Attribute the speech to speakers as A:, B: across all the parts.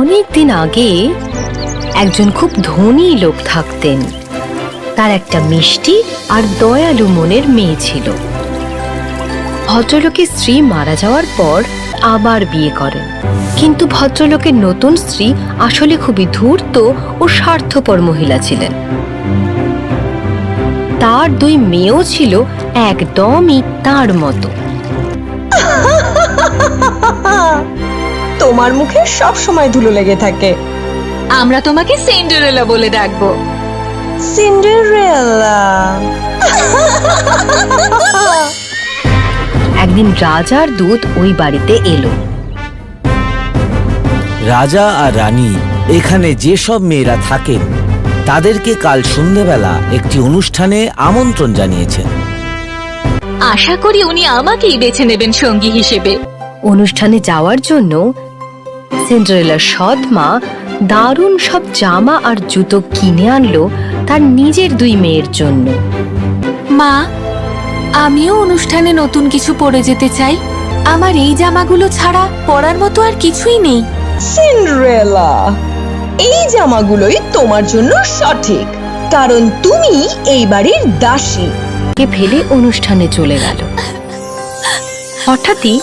A: অনেক দিন আগে একজন খুব ধনী লোক থাকতেন। তার একটা মিষ্টি আর দয়ালু মনের মেয়ে ছিল। ভদ্রলোকের স্ত্রী মারা যাওয়ার পর আবার বিয়ে করেন, কিন্তু ভদ্রলোকের নতুন স্ত্রী আসলে খুবই ধূর্ত ও স্বার্থপর মহিলা ছিলেন। তার দুই মেয়েও ছিল একদমই তার মতো।
B: তোমার মুখে সব সময় ধুলো লেগে থাকে।
C: আমরা তোমাকে সিন্ডারেলা বলে ডাকবো।
B: সিন্ডারেলা।
A: একদিন রাজার দূত ওই বাড়িতে এলো।
D: রাজা আর রানী এখানে যেসব মেয়েরা থাকেন তাদেরকে কাল সন্ধেবেলা একটি অনুষ্ঠানে আমন্ত্রণ জানিয়েছেন।
C: আশা করি উনি আমাকেই বেছে নেবেন সঙ্গী হিসেবে।
A: অনুষ্ঠানে যাওয়ার জন্য সিন্ডারেলার সৎ মা দারুণ সব জামা আর জুতো কিনে আনলো তার নিজের দুই মেয়ের জন্য।
C: মা, আমিও অনুষ্ঠানে নতুন কিছু পরে যেতে চাই। আমার এই জামাগুলো ছাড়া পরার মতো আর কিছুই নেই।
B: সিন্ডারেলা, এই জামাগুলোই তোমার জন্য সঠিক, কারণ তুমি এই বাড়ির দাসী।
A: কে ফেলে অনুষ্ঠানে চলে গেল। হঠাৎই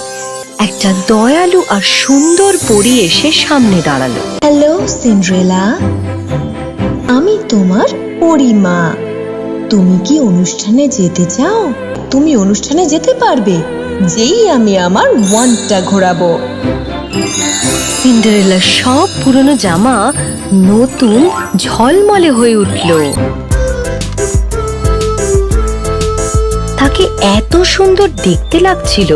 A: একটা দয়ালু আর সুন্দর পরী এসে সামনে দাঁড়ালো।
B: হ্যালো সিন্ডারেলা, আমি তোমার পরিমা। তুমি কি অনুষ্ঠানে যেতে চাও? তুমি অনুষ্ঠানে যেতে পারবে যেই আমি আমার ওয়ান্ডটা ঘোরাবো।
A: সিন্ডারেলার সব পুরনো জামা নতুন ঝলমলে হয়ে উঠল। তাকে এত সুন্দর দেখতে লাগছিল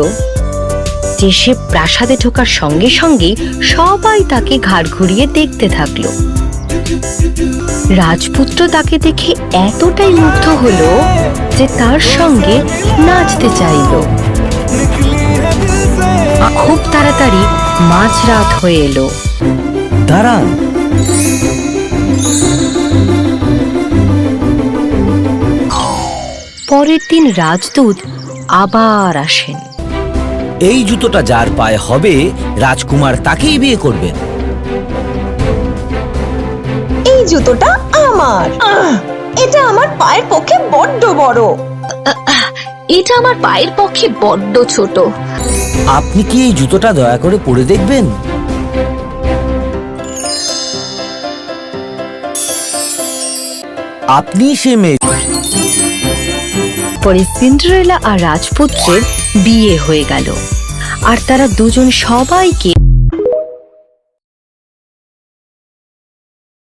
A: যে সে প্রাসাদে ঢোকার সঙ্গে সঙ্গে সবাই তাকে ঘাড় ঘুরিয়ে দেখতে থাকলো। রাজপুত্র তাকে দেখে এতটাই মুগ্ধ হলো যে তার সঙ্গে নাচতে চাইল। খুব তাড়াতাড়ি মাঝরাত হয়ে এলো।
D: দাঁড়ান,
A: পরের দিন রাজদূত আবার আসেন।
D: এই জুতোটা যার পায়ে হবে রাজকুমার তাকেই বিয়ে করবেন।
B: এই জুতোটা আমার। এটা আমার পায়ের পক্ষে বড্ড বড়।
C: এটা আমার পায়ের পক্ষে বড্ড ছোট।
D: আপনি কি এই জুতোটা দয়া করে পরে দেখবেন? আপনি সে মেয়ে।
A: পরে সিন্ডারেলা আর রাজপুত্রের বিয়ে হয়ে গেল, আর তারা দুজন সবাইকে